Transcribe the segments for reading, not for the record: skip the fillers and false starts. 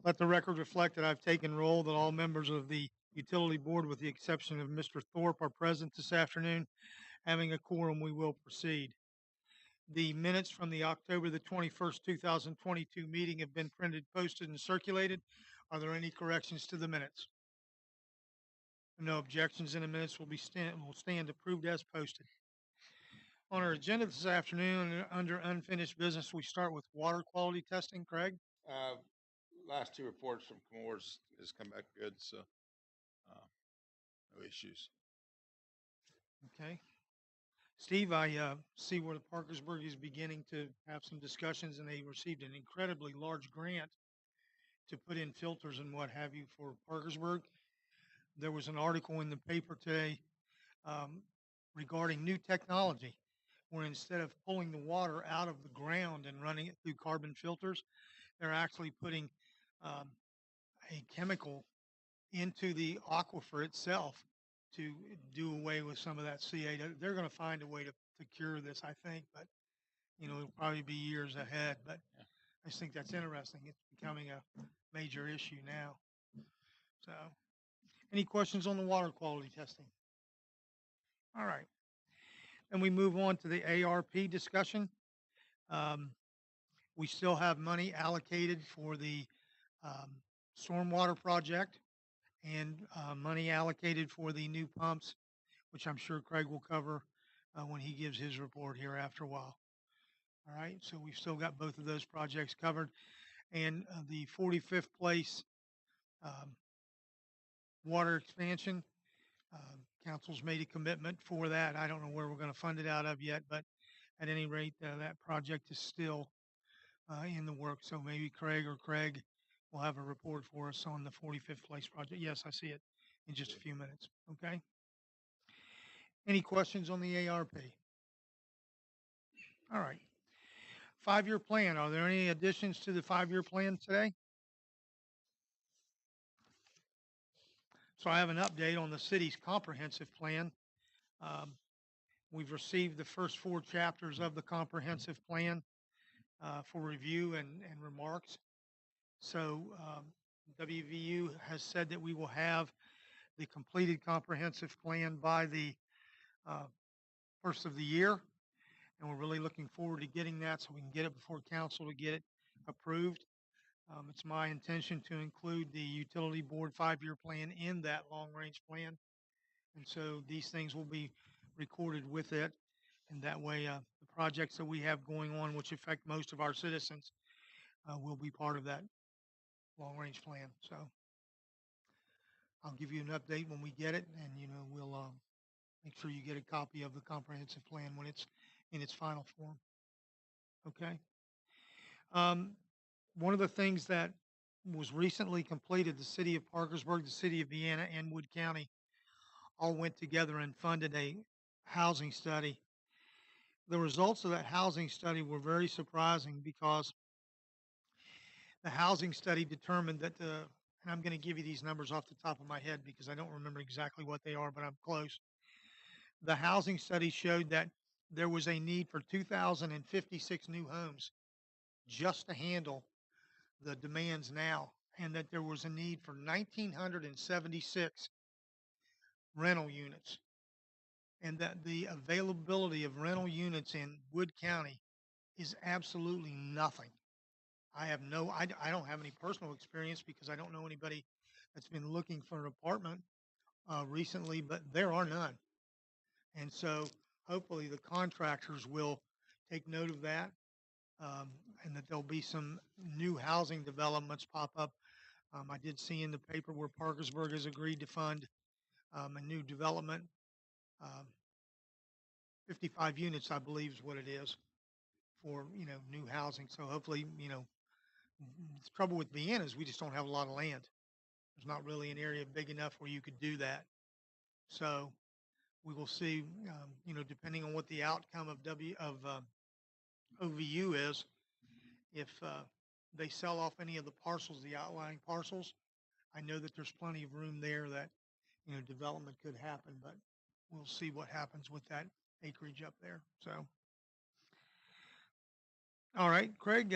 Let the record reflect that I've taken roll, that all members of the utility board, with the exception of Mr. Thorpe, are present this afternoon. Having a quorum, we will proceed. The minutes from the October the 21st, 2022 meeting have been printed, posted, and circulated. Are there any corrections to the minutes? No objections, and the minutes will stand approved as posted. On our agenda this afternoon, under unfinished business, we start with water quality testing. Craig? Uh, Last two reports from Comores has come back good, so no issues. Okay. Steve, I see where the Parkersburg is beginning to have some discussions, and they received an incredibly large grant to put in filters and what have you for Parkersburg. There was an article in the paper today um, regarding new technology, where instead of pulling the water out of the ground and running it through carbon filters, they're actually putting um, a chemical into the aquifer itself to do away with some of that CA. They're going to find a way to cure this, I think, but it'll probably be years ahead. But Yeah. I just think that's interesting. It's becoming a major issue now. So, any questions on the water quality testing? All right. And we move on to the ARP discussion. Um, we still have money allocated for the um, stormwater project and money allocated for the new pumps, which I'm sure Craig will cover when he gives his report here after a while. All right, so we've still got both of those projects covered. And the 45th place um, water expansion, council's made a commitment for that. I don't know where we're going to fund it out of yet, but at any rate, that project is still in the works. So maybe Craig will have a report for us on the 45th place project. Yes, I see it in just a few minutes. Okay. Any questions on the ARP? All right. 5-year plan. Are there any additions to the 5-year plan today? So I have an update on the city's comprehensive plan. Um, we've received the first 4 chapters of the comprehensive plan for review and remarks. So WVU has said that we will have the completed comprehensive plan by the first of the year. And we're really looking forward to getting that so we can get it before council to get it approved. It's my intention to include the utility board 5-year plan in that long-range plan. And so these things will be recorded with it. And that way, the projects that we have going on, which affect most of our citizens, will be part of that long-range plan. So I'll give you an update when we get it, and we'll make sure you get a copy of the comprehensive plan when it's in its final form. Okay. One of the things that was recently completed, the city of Parkersburg, the city of Vienna, and Wood County all went together and funded a housing study. The results of that housing study were very surprising because the housing study determined that and I'm going to give you these numbers off the top of my head because I don't remember exactly what they are, but I'm close. The housing study showed that there was a need for 2,056 new homes just to handle the demands now, and that there was a need for 1,976 rental units, and that the availability of rental units in Wood County is absolutely nothing. I don't have any personal experience because I don't know anybody that's been looking for an apartment recently, but there are none. And so hopefully the contractors will take note of that, and that there'll be some new housing developments pop up. I did see in the paper where Parkersburg has agreed to fund a new development, um, 55 units, I believe is what it is, for new housing. So hopefully, the trouble with Vienna is we just don't have a lot of land. There's not really an area big enough where you could do that. So we will see, depending on what the outcome of OVU is, if they sell off any of the parcels, the outlying parcels. I know that there's plenty of room there that development could happen, but we'll see what happens with that acreage up there. So, all right, Craig,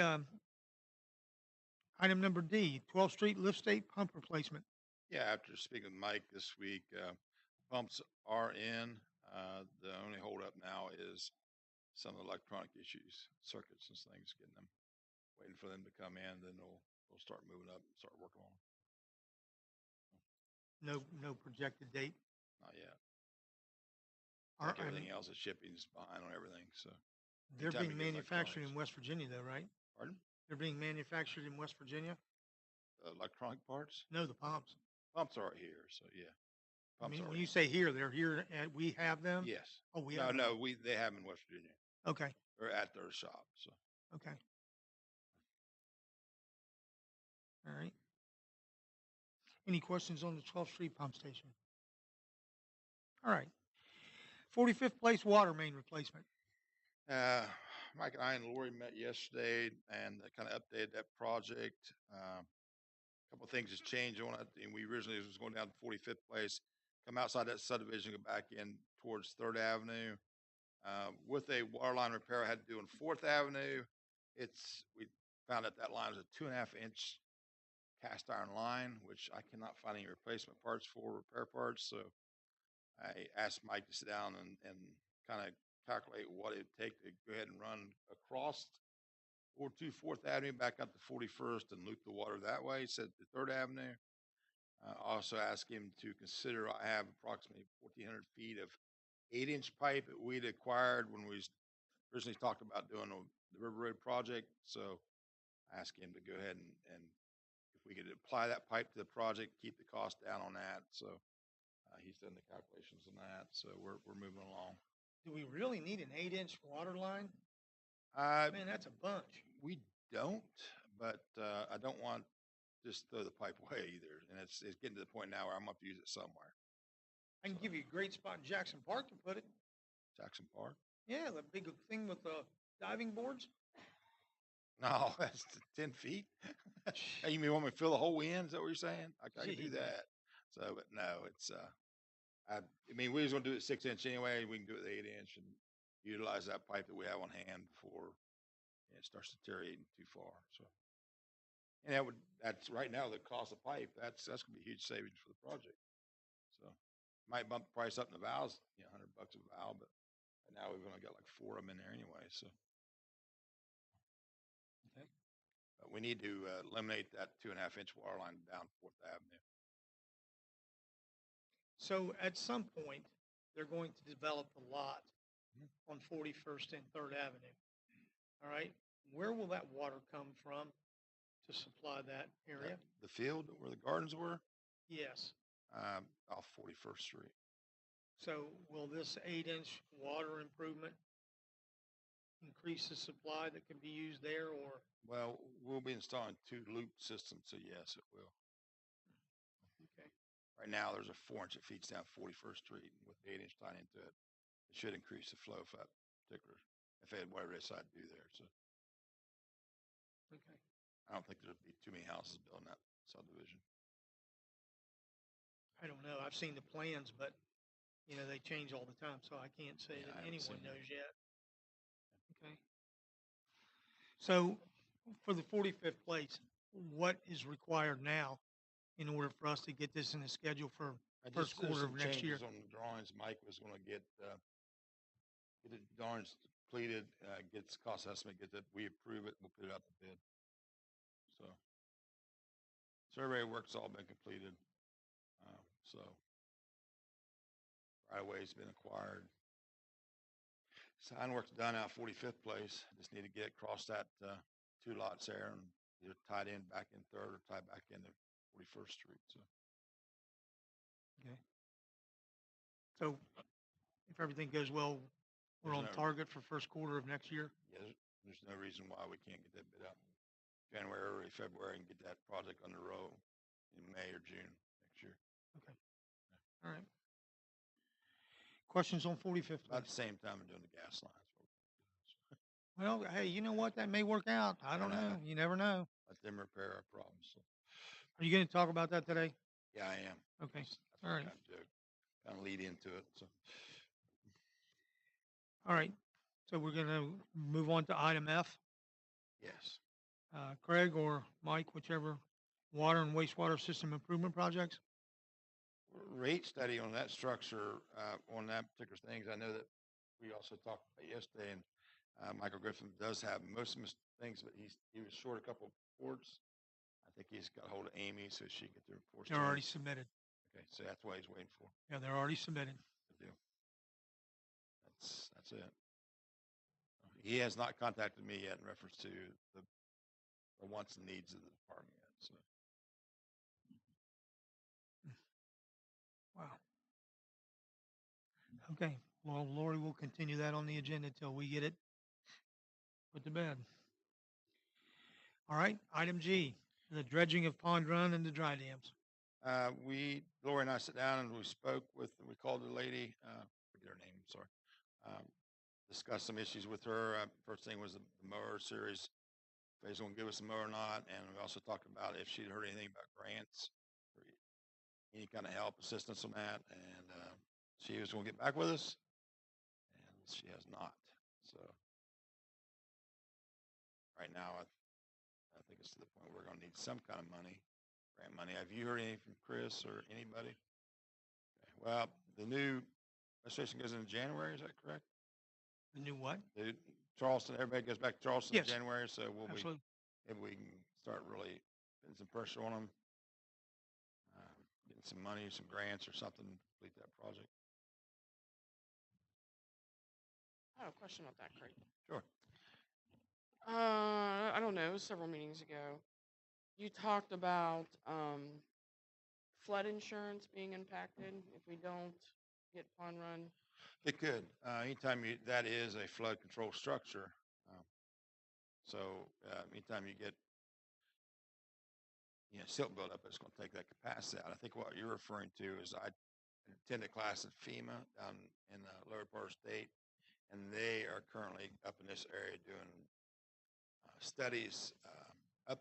Item number D, 12th Street Lift State Pump Replacement. Yeah, after speaking with Mike this week, pumps are in. The only holdup now is some of the electronic issues, circuits and things, getting them, waiting for them to come in, then they'll start moving up and start working on them. No projected date. Not yet. Are- Like I'm- everything else, the shipping's behind on everything, so. They're anytime being you get manufactured in electronics- West Virginia though, right? Pardon? They're being manufactured in West Virginia? Electronic parts? No, the pumps. Pumps are here, so yeah. I Pumps mean, are when in. you say here, they're here and we have them? Yes. Oh, we No, have them. no, they have them in West Virginia. Okay, They're at their shop, so. okay. All right. Any questions on the 12th Street Pump Station? All right. 45th Place Water Main Replacement. Mike and I and Lori met yesterday and kind of updated that project. A couple of things has changed on it. And we originally was going down to 45th Place, come outside that subdivision, go back in towards 3rd Avenue. With a water line repair I had to do on 4th Avenue, we found out that line was a 2.5-inch cast iron line, which I cannot find any replacement parts for, repair parts. So I asked Mike to sit down and kind of calculate what it would take to go ahead and run across or to 4th Avenue back up to 41st and loop the water that way, said to 3rd Avenue. Also asked him to consider, I have approximately 1,400 feet of 8-inch pipe that we'd acquired when we originally talked about doing the River Road project. So I asked him to go ahead and if we could apply that pipe to the project, keep the cost down on that. So he's done the calculations on that. So we're moving along. Do we really need an 8-inch water line? Uh, Man, that's a bunch. we don't, but I don't want just throw the pipe away either. And it's getting to the point now where I'm going to have to use it somewhere. I can give you a great spot in Jackson Park to put it. Jackson Park? Yeah, the big thing with the diving boards. No, that's 10 feet. Hey, you mean want me to fill the whole in? Is that what you're saying? I can do Gee. that. So, but no, it's I mean, we was going to do it 6-inch anyway. We can do it 8-inch and utilize that pipe that we have on hand before it starts deteriorating too far. So, and that's right now the cost of pipe. That's going to be a huge savings for the project. So, might bump the price up in the valves, $100 a valve, but right now we've only got like 4 of them in there anyway. So, Okay. we need to eliminate that 2.5-inch water line down 4th Avenue. So at some point, they're going to develop a lot on 41st and 3rd Avenue. All right. Where will that water come from to supply that area? The field where the gardens were, Yes. off 41st Street. So will this 8-inch water improvement increase the supply that can be used there, or? Well, we'll be installing 2 loop systems, so yes, it will. Okay. Right now, there's a 4-inch that feeds down 41st Street, and with the 8-inch tied into it, it should increase the flow for that particular, if they had whatever they decide to do there. So Okay. I don't think there'll be too many houses built in that subdivision. I don't know. I've seen the plans, but they change all the time, so I can't say Yeah, that I haven't anyone seen them. knows yet. Okay. So for the 45th place, what is required now in order for us to get this in the schedule for first There's quarter some of next year? changes on the drawings. Mike was going to get the drawings completed, get the cost estimate, we approve it, we'll put it out to bid. So survey work's all been completed. So right away's been acquired. Sign work's done out 45th Place. Just need to get across that 2 lots there and either tied in back in 3rd or tied back into 41st Street. So Okay. So if everything goes well, we're There's on no- target for first quarter of next year? yeah, there's no reason why we can't get that bid out in January, early February, and get that project on the road in May or June next year. Okay. All right. Questions on 45th About place? the same time we're doing the gas lines. Well, hey, you know what? That may work out. I don't know. You never know. Let them repair our problems. So, Are you going to talk about that today? yeah, I am. Okay. That's All what right. I kind of lead into it. So All right. So we're going to move on to item F. yes, Craig or Mike, whichever, water and wastewater system improvement projects? Rate study on that structure, on that particular things. I know that we also talked about yesterday, and Michael Griffin does have most of his things, but he was short a couple of reports. I think he's got hold of Amy so she can get the reports to They're him. already submitted. Okay, so that's what he's waiting for. Yeah, they're already submitted. Good deal. That's it. He has not contacted me yet in reference to the wants and needs of the department yet. So Wow. Okay. Well, Lori will continue that on the agenda till we get it put to bed. All right. Item G, the dredging of Pond Run and the dry dams. Lori and I sat down and we called the lady, forget her name, sorry. Discussed some issues with her. First thing was the mower series. If he's going to give us a mower or not. And we also talked about if she'd heard anything about grants or any kind of help, assistance on that. And she was going to get back with us, and she has not. So right now, I think it's to the point where we're going to need some kind of money, grant money. Have you heard anything from Chris or anybody? Okay. Well, the new registration goes in January. Is that correct? The new what? Charleston, everybody goes back to Charleston Yes. in January, so Absolutely. maybe we can start really putting some pressure on them, getting some money, some grants or something to complete that project. I have a question about that, Craig. Sure. I don't know, several meetings ago, you talked about flood insurance being impacted if we don't get Pond Run. It could. Anytime that is a flood control structure. So anytime you get silt buildup, it's going to take that capacity out. I think what you're referring to is I attended a class at FEMA down in the lower part of the state, and they are currently up in this area doing studies up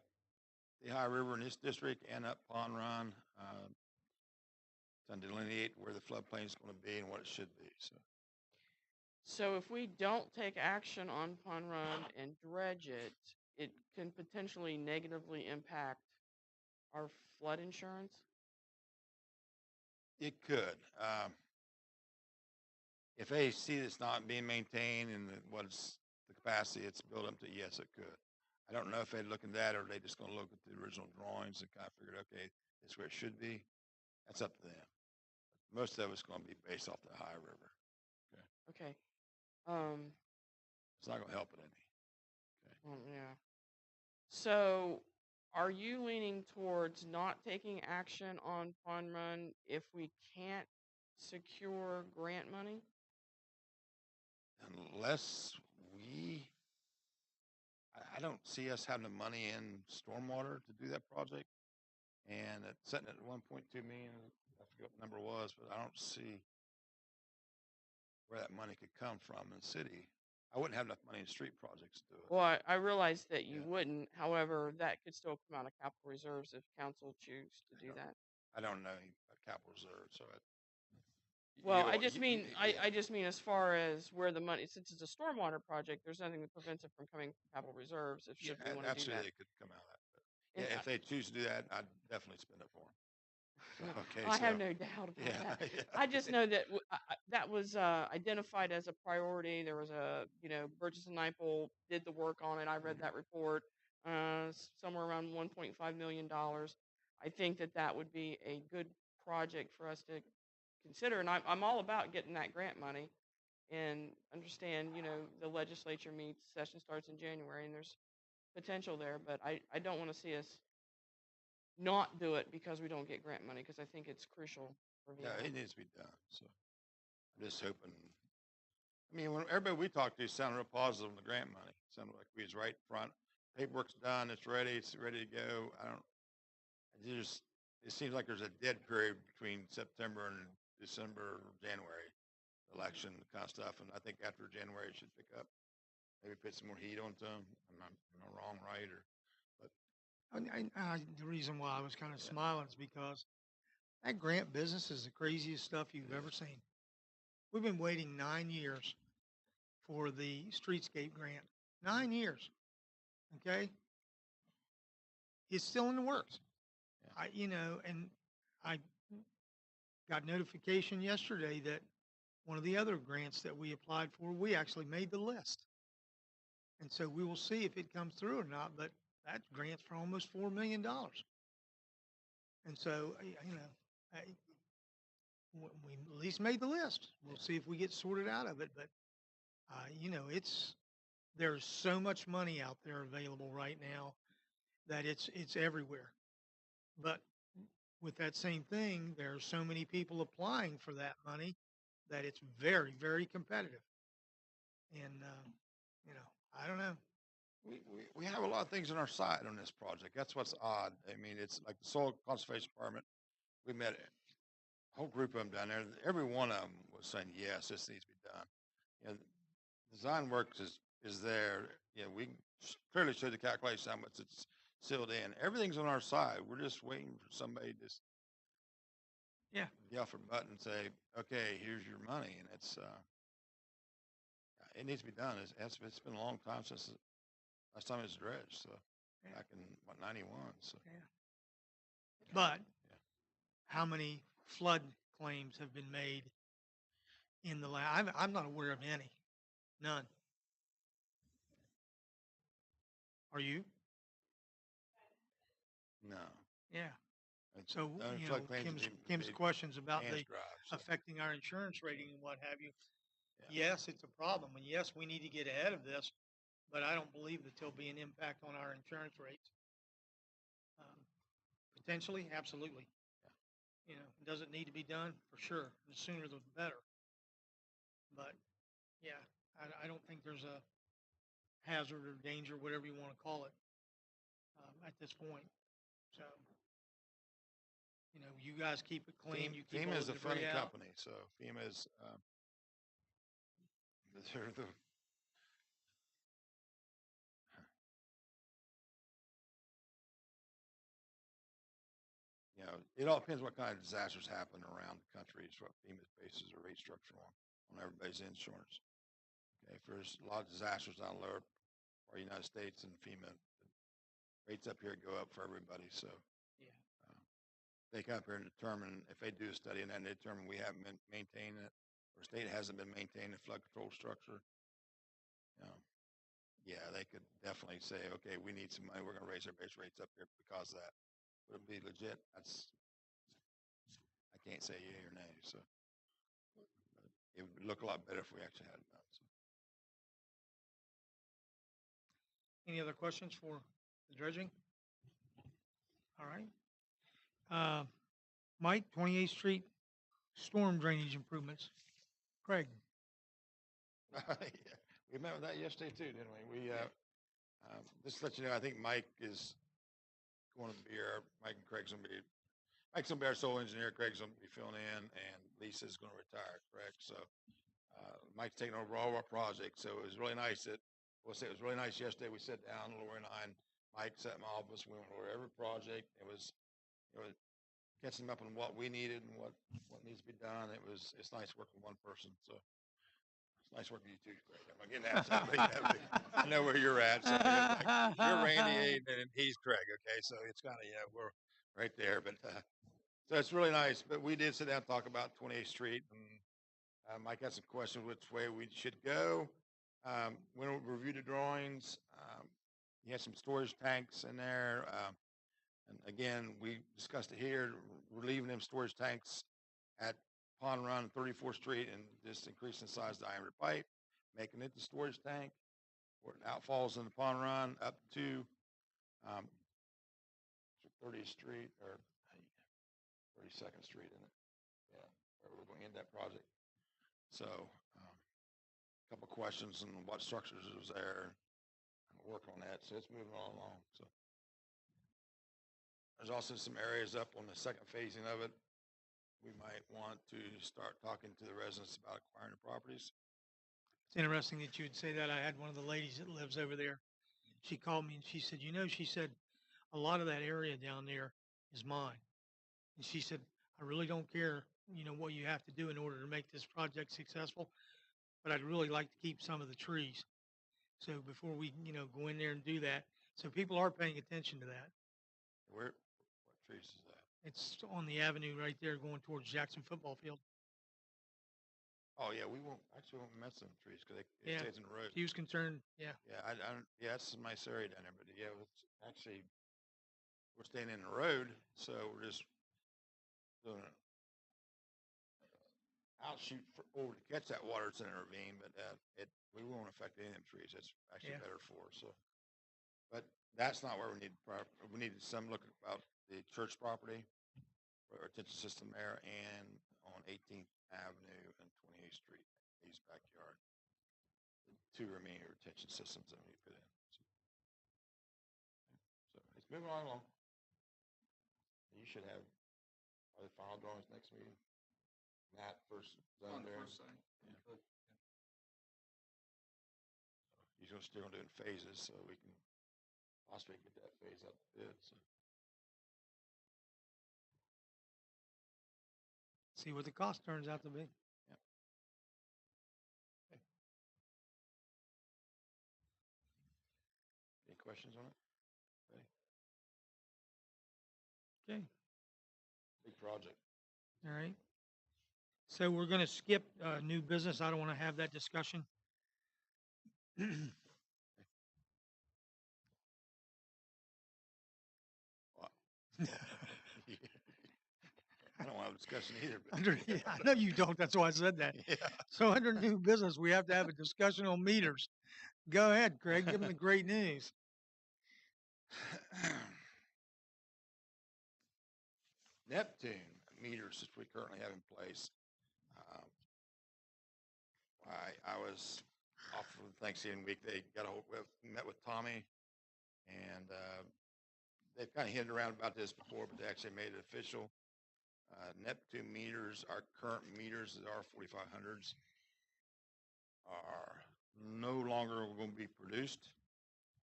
the High River in this district and up Pond Run to delineate where the floodplain is going to be and what it should be. So if we don't take action on Pond Run and dredge it, it can potentially negatively impact our flood insurance? It could. If they see it's not being maintained and what's the capacity it's built up to, yes, it could. I don't know if they'd look at that or they just going to look at the original drawings and kind of figure, okay, this is where it should be. That's up to them. Most of it's going to be based off the High River. Okay. It's not going to help it any. Okay. Yeah. So are you leaning towards not taking action on Pond Run if we can't secure grant money? Unless I don't see us having the money in stormwater to do that project. And it's sitting at 1.2 million. I forget what the number was, but I don't see where that money could come from in the city. I wouldn't have enough money in street projects to do it. Well, I realize that you wouldn't. However, that could still come out of capital reserves if council choose to do that. I don't know about capital reserves, so well, I just mean as far as where the money, since it's a stormwater project, there's nothing that prevents it from coming from capital reserves if should we want to do that. Absolutely, it could come out of that. But if they choose to do that, I'd definitely spend it for them. Okay, I have no doubt about that. I just know that that was identified as a priority. There was Burgess and Niple did the work on it. I read that report, somewhere around $1.5 million. I think that would be a good project for us to consider. And I'm all about getting that grant money and understand, the legislature meets, session starts in January, and there's potential there. But I don't want to see us not do it because we don't get grant money, because I think it's crucial for Vienna. Yeah, it needs to be done. So I'm just hoping. I mean, when everybody we talked to sounded real positive on the grant money. Sounded like we was right in front. Paperwork's done. It's ready to go. It seems like there's a dead period between September and December, January election kind of stuff. And I think after January it should pick up. Maybe put some more heat onto them. Am I wrong, right? The reason why I was kind of smiling is because that grant business is the craziest stuff you've ever seen. We've been waiting 9 years for the streetscape grant. 9 years. Okay? it's still in the works. Yeah. And I got notification yesterday that one of the other grants that we applied for, we actually made the list. And so we will see if it comes through or not, but that grant's for almost $4 million. And so, we at least made the list. We'll see if we get sorted out of it. But, there's so much money out there available right now that it's everywhere. But with that same thing, there are so many people applying for that money that it's very, very competitive. And, I don't know. We have a lot of things on our side on this project. That's what's odd. I mean, it's like the Soil Conservation Department. We met a whole group of them down there. Every one of them was saying, yes, this needs to be done. Design work is there. We clearly showed the calculation how much it's sealed in. Everything's on our side. We're just waiting for somebody to yell for a button and say, okay, here's your money. And it needs to be done. It's been a long time since last time it was dredged. So back in 91. So But how many flood claims have been made in the last? I'm not aware of any. None. Are you? no. Yeah. It's- So, flood claims have Kim's been questions about hands the dry, so, affecting our insurance rating and what have you. Yeah. Yes, it's a problem, and yes, we need to get ahead of this, but I don't believe that there'll be an impact on our insurance rates. Potentially, absolutely. Does it need to be done? For sure. The sooner the better. But yeah, I don't think there's a hazard or danger, whatever you want to call it, at this point. So, you guys keep it clean. You keep all FEMA is the a funny debris out. company. So FEMA is they're the it all depends what kind of disasters happen around the country. Is what FEMA bases their rate structure on everybody's insurance. Okay, if there's a lot of disasters down lower or United States and FEMA rates up here go up for everybody. So they come up here and determine if they do a study and then they determine we haven't been maintaining it or state hasn't been maintaining the flood control structure. They could definitely say, okay, we need some money. We're going to raise our base rates up here because of that. Would it be legit? I can't say yay or nay. So it would look a lot better if we actually had it done. So. Any other questions for the dredging? All right. Mike, 28th Street storm drainage improvements. Craig. We met with that yesterday too, didn't we? Just to let you know, I think Mike is going to be Mike's going to be our sole engineer. Craig's going to be filling in, and Lisa's going to retire. Correct. So Mike's taking over all of our projects. So it was really nice it was really nice yesterday. We sat down, Lori and I, and Mike sat in my office. We went over every project. It was catching him up on what we needed and what needs to be done. It's nice working with one person. So it's nice working with you too, Craig. I'm getting that. I know where you're at. So you're Randy and he's Craig. Okay, so it's kind of we're right there. But so it's really nice. But we did sit down and talk about 28th Street, and Mike had some questions which way we should go. When we reviewed the drawings, he had some storage tanks in there. And again, we discussed it here. We're leaving them storage tanks at Pond Run and 34th Street and just increasing the size of the diameter pipe, making it the storage tank where it outfalls in the Pond Run up to 30th Street or 32nd Street, isn't it? Yeah, where we're going to end that project. So a couple of questions on what structures was there and work on that. So it's moving all along. So there's also some areas up on the second phasing of it. We might want to start talking to the residents about acquiring the properties. It's interesting that you would say that. I had one of the ladies that lives over there. She called me and she said, she said, a lot of that area down there is mine. And she said, I really don't care, what you have to do in order to make this project successful, but I'd really like to keep some of the trees. So before we, go in there and do that, so people are paying attention to that. Where, what trees is that? It's on the avenue right there going towards Jackson football field. Oh, yeah, we won't mess with them trees because it Yeah. stays in the road. He was concerned, yeah. Yeah, I don't, yeah, it's a nice area down there, but yeah, it's actually, we're staying in the road, so we're just doing an outshoot over to catch that water that's in the ravine, but we won't affect any of them trees. It's actually Yeah. better for us, so. But that's not where we need, we need some look about the church property, or retention system there, and on 18th Avenue and 28th Street, East backyard. The two remaining retention systems that we put in. So it's moving along. You should have the final drawings next meeting. Matt first zone there. Yeah. He's still gonna do it in phases, so we can possibly get that phase up to bid. So. See what the cost turns out to be. Yeah. Okay. Any questions on it? Okay. Big project. All right. So we're going to skip new business. I don't want to have that discussion. I don't want to have a discussion either. But Yeah, I know you don't. That's why I said that. Yeah. So under new business, we have to have a discussion on meters. Go ahead, Craig. Give them the great news. Neptune meters that we currently have in place. I was off for Thanksgiving week. They met with Tommy, and they've kind of hinted around about this before, but they actually made it official. Neptune meters, our current meters, the R4500s, are no longer going to be produced.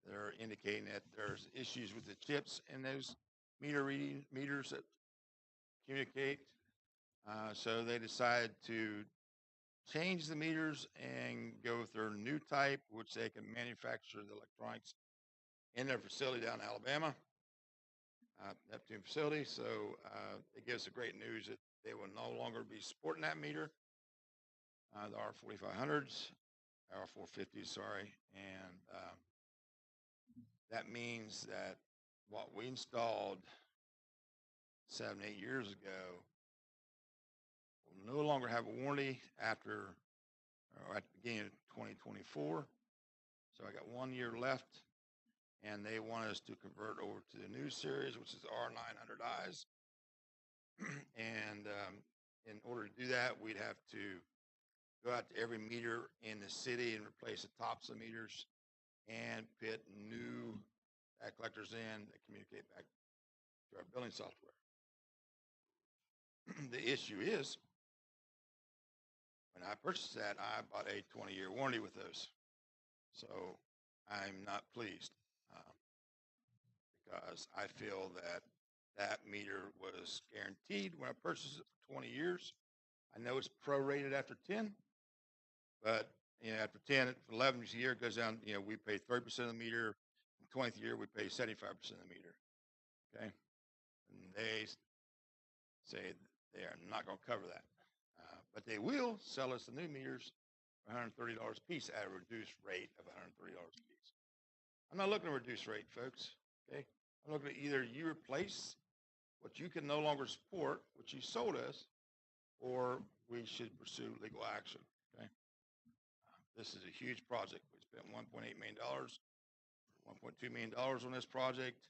They're indicating that there's issues with the chips in those meters that communicate. So they decided to change the meters and go with their new type, which they can manufacture the electronics in their facility down in Alabama, Neptune facility. So it gives us great news that they will no longer be supporting that meter, the R4500s, R450s, sorry. And that means that what we installed 7, 8 years ago will no longer have a warranty at the beginning of 2024. So I got 1 year left, and they want us to convert over to the new series, which is R900Is. And in order to do that, we'd have to go out to every meter in the city and replace the tops of meters and put new collectors in that communicate back to our billing software. The issue is, when I purchased that, I bought a 20-year warranty with those. So I'm not pleased because I feel that that meter was guaranteed when I purchased it for 20 years. I know it's prorated after 10, but after 10, 11th year it goes down. We pay 30% of the meter. In the 20th year, we pay 75% of the meter. Okay, and they say they are not going to cover that, but they will sell us the new meters for $130 a piece at a reduced rate of $130 a piece. I'm not looking at a reduced rate, folks. Okay, I'm looking at either you replace what you can no longer support, which you sold us, or we should pursue legal action. Okay, this is a huge project. We spent $1.8 million, $1.2 million on this project.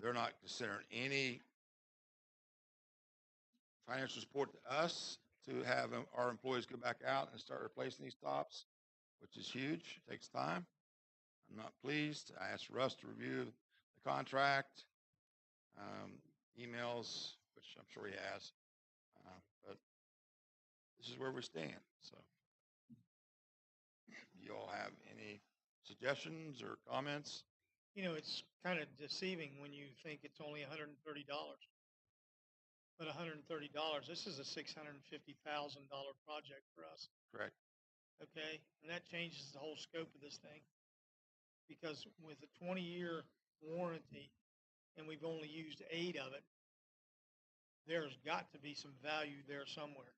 They're not considering any financial support to us to have our employees go back out and start replacing these tops, which is huge. It takes time. I'm not pleased. I asked Russ to review the contract, emails, which I'm sure he has, but this is where we stand. So you all have any suggestions or comments? It's kind of deceiving when you think it's only $130. But $130, this is a $650,000 project for us. Correct. Okay, and that changes the whole scope of this thing. because with a 20-year warranty and we've only used 8 of it, there's got to be some value there somewhere.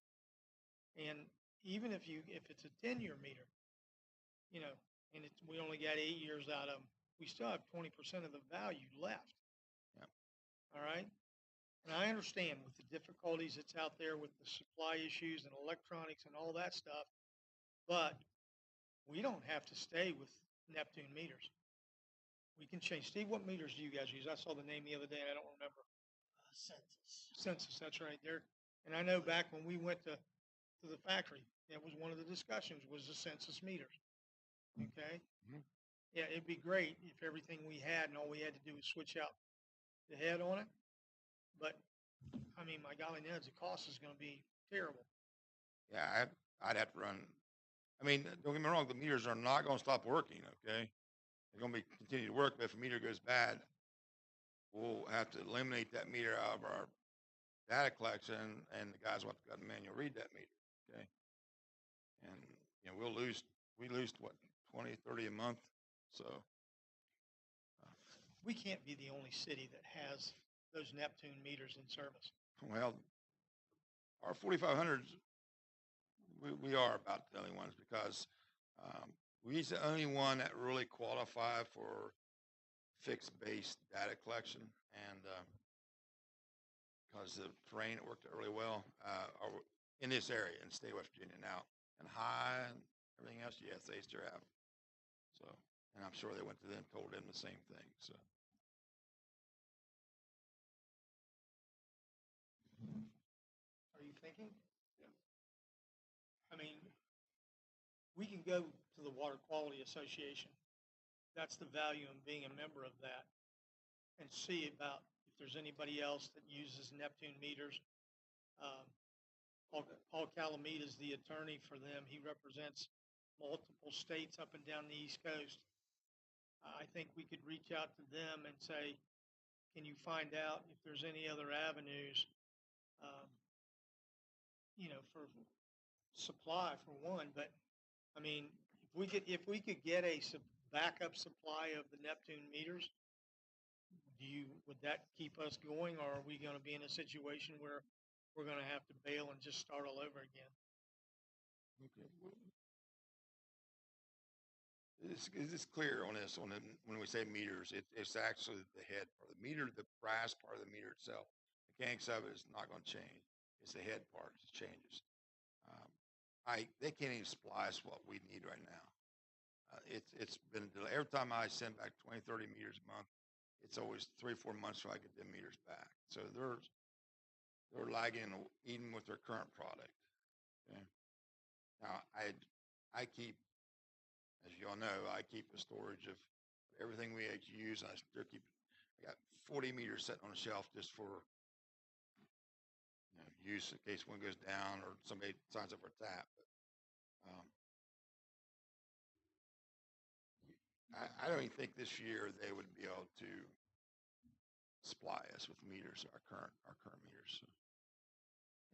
And even if it's a 10-year meter, you know, and we only got 8 years out of them, we still have 20% of the value left. Yeah. All right. And I understand with the difficulties that's out there with the supply issues and electronics and all that stuff, but we don't have to stay with Neptune meters. We can change. Steve, what meters do you guys use? I saw the name the other day and I don't remember. Census, that's right there. And I know back when we went to the factory, that was one of the discussions was the census meters. Okay. Mhm. Yeah, it'd be great if everything we had and all we had to do was switch out the head on it. But I mean, my golly nuts, the cost is going to be terrible. Yeah, I'd have to run. I mean, don't get me wrong, the meters are not going to stop working, okay? They're going to continue to work, but if a meter goes bad, we'll have to eliminate that meter out of our data collection, and the guys will have to manually read that meter, okay? And, you know, we lose what, 20, 30 a month, so. We can't be the only city that has those Neptune meters in service. Well, our 4500s, we are about the only ones because we're the only one that really qualify for fixed-based data collection, and because the terrain it worked really well in this area in the state of West Virginia now, and high and everything else. Yes, they still have. So, and I'm sure they went to them, told them the same thing. So. Are you thinking? Yeah. I mean, we can go to the Water Quality Association. That's the value in being a member of that, and see about if there's anybody else that uses Neptune meters. Paul Calamita is the attorney for them. He represents multiple states up and down the East Coast. I think we could reach out to them and say, can you find out if there's any other avenues, you know, for supply for one. But I mean, if we could get a backup supply of the Neptune meters, would that keep us going, or are we going to be in a situation where we're going to have to bail and just start all over again? Okay. It's clear on this. When we say meters, it's actually the head part of the meter, the brass part of the meter itself. The mechanics of it is not going to change. It's the head part that changes. They can't even supply us what we need right now. It's been every time I send back 20, 30 meters a month, it's always 3 or 4 months till I get them meters back. So they're lagging even with their current product. Okay. Now I keep, as you all know, I keep a storage of everything we use. I got 40 meters sitting on the shelf just for use in case one goes down or somebody signs up for a tap. But, I don't even think this year they would be able to supply us with meters, our current meters. So.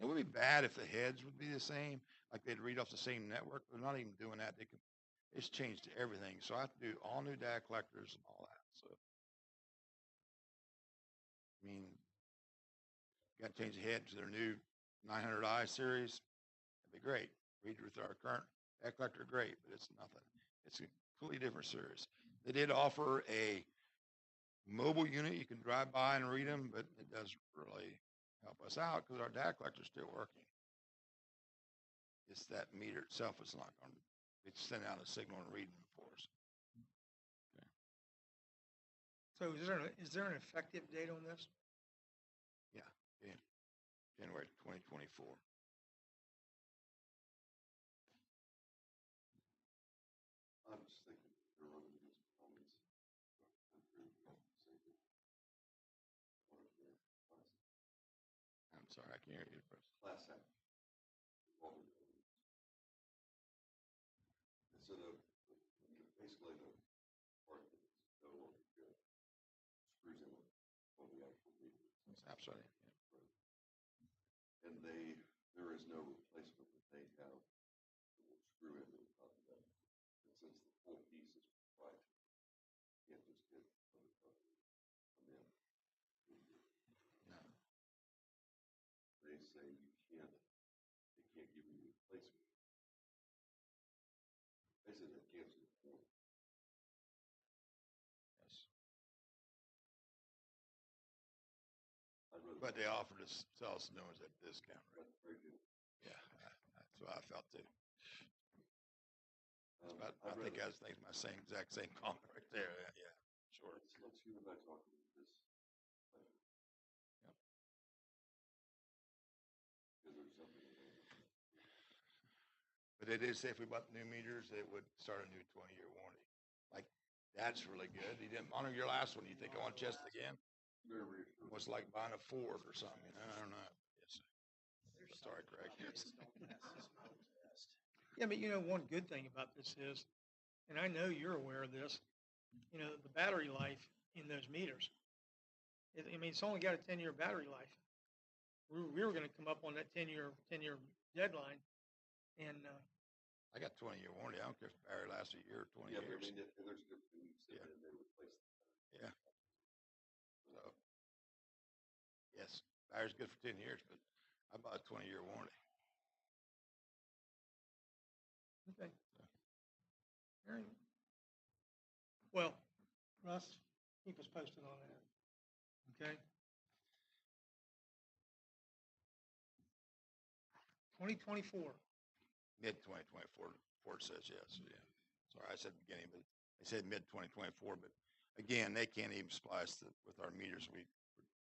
It would be bad if the heads would be the same, like they'd read off the same network. They're not even doing that. It's changed everything. So I have to do all new data collectors and all that. So, I mean, you got to change the head to their new 900i series. That'd be great. Read with our current data collector, great, but it's nothing. It's a completely different series. They did offer a mobile unit. You can drive by and read them, but it doesn't really help us out because our data collector is still working. It's that meter itself is not going to send out a signal and read them for us. Okay. So is there an effective date on this? Yeah, January 2024. I'm just thinking they're running against performance. I'm sorry, I can't hear you. Class act. And so basically the part that's no longer good screws in on the actual meter. That's right. Yeah. And there is no replacement that they have that will screw into the top of that. And since the full piece is proprietary, can't just get other companies to come in. No. They say they can't give you replacement. They said they canceled the form. Yes. I'd rather. But they offered to sell us new ones at a discount rate. That's very good. Yeah, that's what I felt too. But I I'd think rather- I think my exact same comment right there. Yeah, sure. Let's you and I talk about this. Yep. Because there's something. But they did say if we bought new meters, it would start a new 20-year warranty. Like, that's really good. You didn't honor your last one. You think I want to test it again? Very reassuring. It's like buying a Ford or something. I don't know. Yes. Sorry, Craig. Yeah, but one good thing about this is, and I know you're aware of this, the battery life in those meters. It's only got a 10-year battery life. We were going to come up on that 10-year deadline, and I got 20-year warranty. I don't care if the battery lasts a year or 20 Yeah, but I years. mean, there's different things that Yeah. they replace. Yeah. So, yes, battery's good for 10 years, but I bought a 20-year warranty. okay. All right. Well, Russ, keep us posted on that. Okay. 2024. Mid-2024, Ford says yes. Yeah. Sorry, I said beginning, but they said mid-2024. But again, they can't even supply us with our meters we're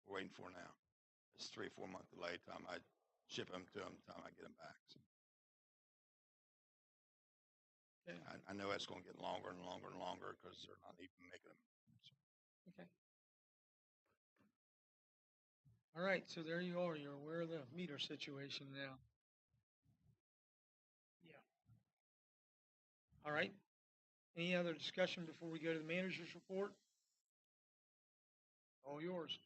waiting for now. It's 3-4 month delay time I ship them to them, time I get them back. So Okay. I know it's going to get longer and longer and longer because they're not even making them. So, Okay. All right, so there you are. You're aware of the meter situation now. Yeah. All right. Any other discussion before we go to the manager's report? All yours.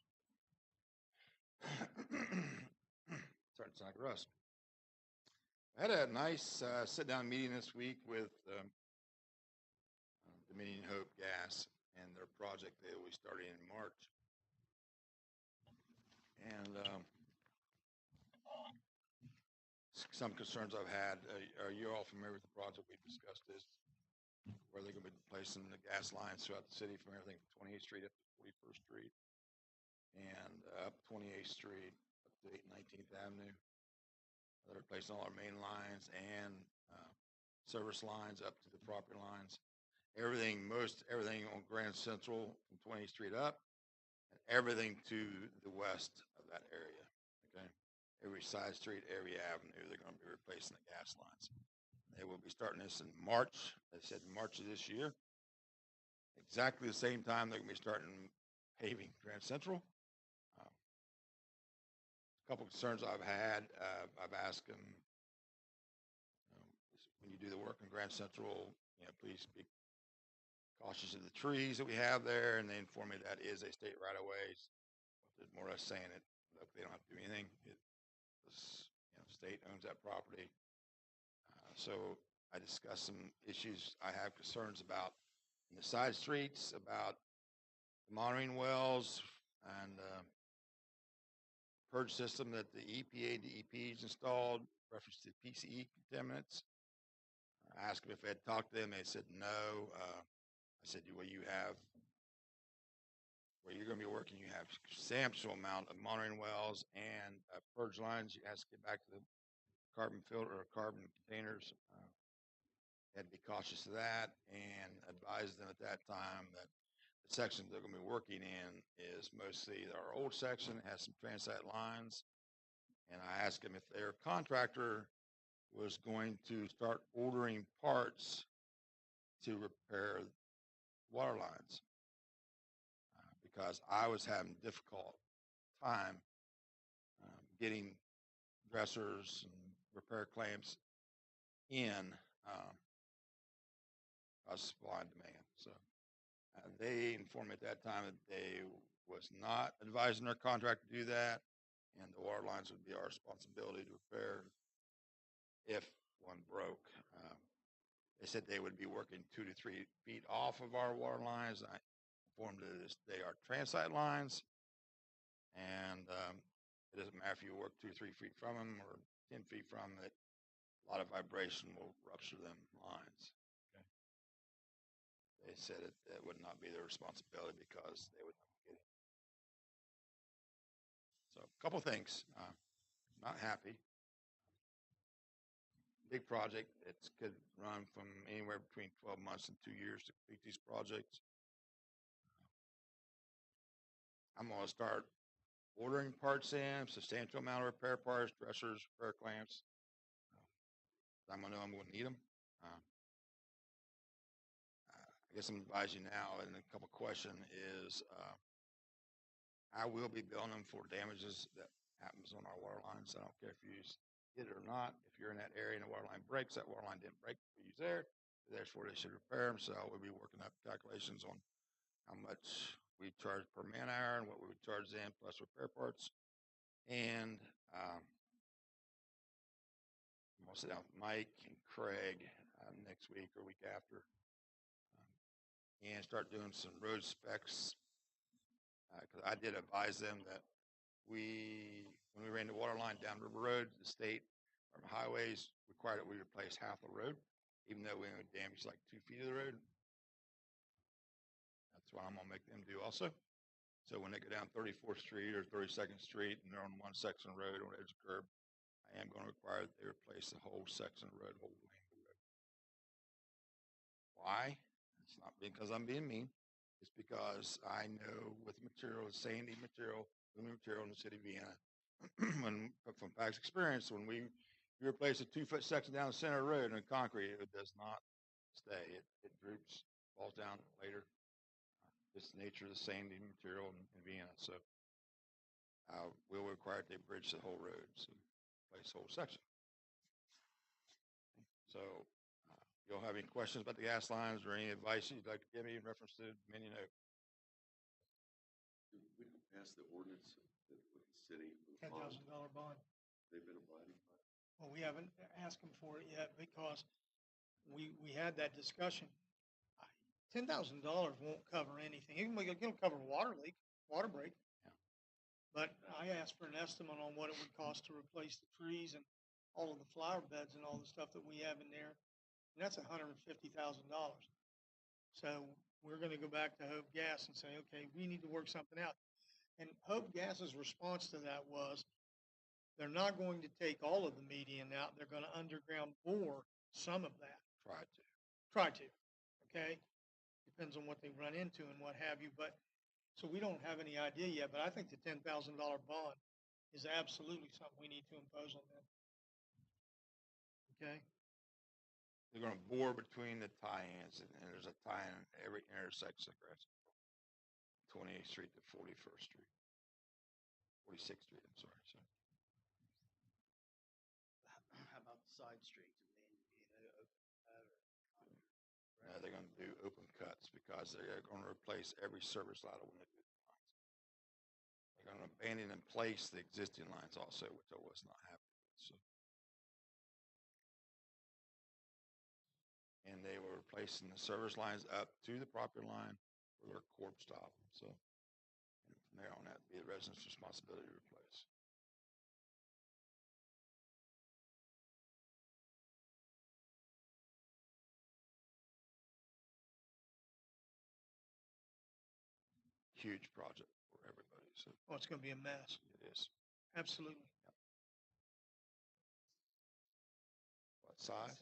Starting to sound like Russ. I had a nice sit-down meeting this week with Dominion Hope Gas and their project that we started in March. And some concerns I've had. Are you all familiar with the project? We discussed this, where they're going to be placing the gas lines throughout the city from everything from 28th Street up to 41st Street and up 28th Street up to 19th Avenue. They're replacing all our main lines and service lines up to the property lines. Everything on Grand Central from 20th Street up, and everything to the west of that area. Okay, every side street, every avenue, they're going to be replacing the gas lines. They will be starting this in March. They said March of this year. Exactly the same time they're going to be starting paving Grand Central. A couple concerns I've had. I've asked them, when you do the work in Grand Central, please be cautious of the trees that we have there, and they inform me that is a state right-of-way. There's more or less saying it. Look, they don't have to do anything. The state owns that property. So I discussed some issues I have concerns about in the side streets, about the monitoring wells and purge system that the EPA, DEP's installed, reference to PCE contaminants. I asked them if they had talked to them. They said no. I said, where you're going to be working, you have substantial amount of monitoring wells and purge lines. You have to get back to the carbon filter or carbon containers. Had to be cautious of that and advise them at that time that the section they're going to be working in is mostly our old section, has some transite lines. And I asked them if their contractor was going to start ordering parts to repair water lines, because I was having difficult time getting dressers and repair clamps in supply and demand. So they informed me at that time that they was not advising their contractor to do that, and the water lines would be our responsibility to repair if one broke. They said they would be working 2 to 3 feet off of our water lines. informed that they are transite lines, and it doesn't matter if you work 2 or 3 feet from them or 10 feet from it. A lot of vibration will rupture them lines. Okay. They said it would not be their responsibility because they would not get it. So a couple things. Not happy. Big project. It could run from anywhere between 12 months and 2 years to complete these projects. I'm going to start ordering parts in, substantial amount of repair parts, dressers, repair clamps. I'm going to know I'm going to need them. I guess I'm advising you now, and a couple question is, I will be billing them for damages that happens on our water lines. I don't care if you hit it or not. If you're in that area and the water line breaks, that water line didn't break for you there. Therefore, they should repair them. So we'll be working up calculations on how much we charge per man hour and what we would charge them plus repair parts. And I'm going to sit down with Mike and Craig next week or week after and start doing some road specs. Because I did advise them that when we ran the water line down River Road, the state highways required that we replace half the road, even though we only damaged like 2 feet of the road. That's what I'm going to make them do also. So when they go down 34th Street or 32nd Street and they're on one section of the road on the edge of the curb, I am going to require that they replace the whole section of the road, whole lane of the road. Why? It's not because I'm being mean. It's because I know with material, sandy material, gloomy material in the city of Vienna, from past experience, when we replace a 2-foot section down the center of the road in concrete, it does not stay. It droops, falls down later. It's the nature of the sandy material in Vienna. So we'll require that they bridge the whole road, so replace the whole section. So you'll have any questions about the gas lines or any advice you'd like to give me in reference to Dominion Oak? We can pass the ordinance with the city. $10,000 bond. They've been abiding by it. Well, we haven't asked them for it yet because we had that discussion. $10,000 won't cover anything. It'll cover water leak, water break. Yeah. But I asked for an estimate on what it would cost to replace the trees and all of the flower beds and all the stuff that we have in there. And that's $150,000. So we're going to go back to Hope Gas and say, okay, we need to work something out. And Hope Gas's response to that was, they're not going to take all of the median out. They're going to underground bore some of that. Try to. Okay. Depends on what they run into and what have you. But so we don't have any idea yet. But I think the $10,000 bond is absolutely something we need to impose on them. Okay. They're going to bore between the tie-ins, and there's a tie-in in every intersection across 28th Street to 41st Street, 46th Street. I'm sorry. So. How about the side streets of Main being open cut or concrete? No, they're going to do open cuts because they're going to replace every service line when they do the lines. They're going to abandon in place the existing lines also, which I was not happy with. So. And they were replacing the service lines up to the property line where their corp stop. So, and from there on, that would be the residents' responsibility to replace. Huge project for everybody. So, Oh, it's going to be a mess. it is. Absolutely. Yep. What size?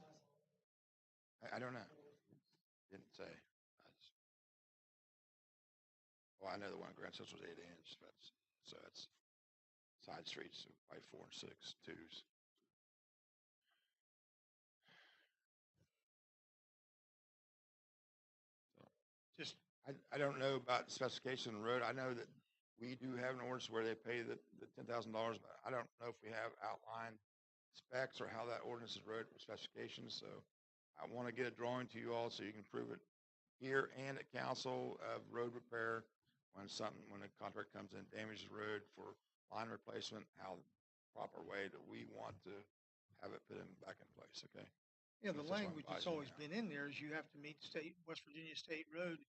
I don't know. Didn't say. Well, I know the one at Grand Central was 8 inch. So that's side streets by 4 and 6 twos. So Just I don't know about the specification of the road. I know that we do have an ordinance where they pay the $10,000, but I don't know if we have outlined specs or how that ordinance is wrote with specifications. So I want to get a drawing to you all so you can prove it here and at council of road repair when a contract comes in, damages the road for line replacement, how the proper way that we want to have it put back in place. Okay. Yeah, the That's what I'm language that's advising always now. been in there is you have to meet West Virginia State Road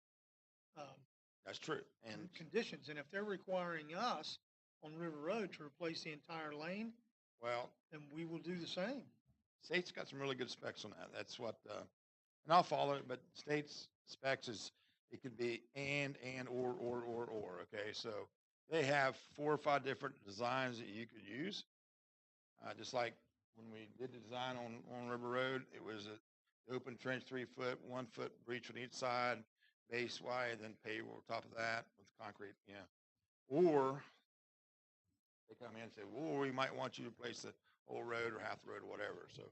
That's true. And conditions, and if they're requiring us on River Road to replace the entire lane, well, then we will do the same. state's got some really good specs on that. That's what, and I'll follow it, but state's specs is, it could be or, okay? So they have 4 or 5 different designs that you could use. Just like when we did the design on River Road, it was a open trench, 3 foot, 1 foot breach on each side, base wide, then pave over top of that with concrete, Or they come in and say, well, we might want you to replace the whole road or half the road or whatever. So,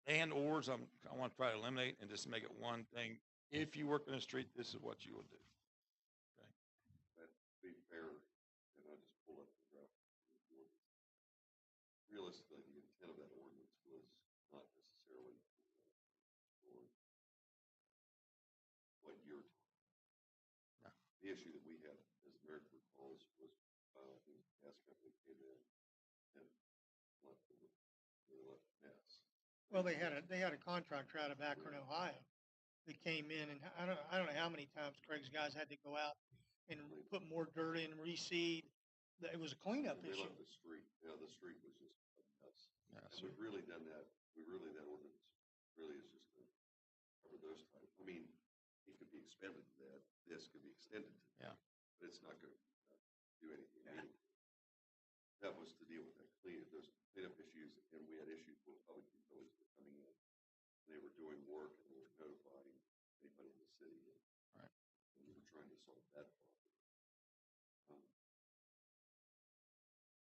and ors, I want to try to eliminate and just make it one thing. If you work in the street, this is what you will do. Okay. But to be fair, and I just pulled up the draft ordinance. Realistically, the intent of that ordinance was not necessarily for what you're talking about. No. The issue that we had, as America recalls, was I think the gas company came in and left a mess. Well, they had a contractor out of Akron, Ohio, that came in, and I don't know how many times Craig's guys had to go out and put more dirt in, reseed. It was a cleanup They issue. left the street. Yeah, the street was just a mess. Yeah, And so we've really done that. That ordinance really is just to cover those types. I mean, it could be expanded to that. This could be extended to that. Yeah. But it's not going to do anything meaningful. That was to deal with those cleanup issues, and we had issues where public utilities were coming in. They were doing work and they were notifying anybody in the city. Right. And we were trying to solve that problem.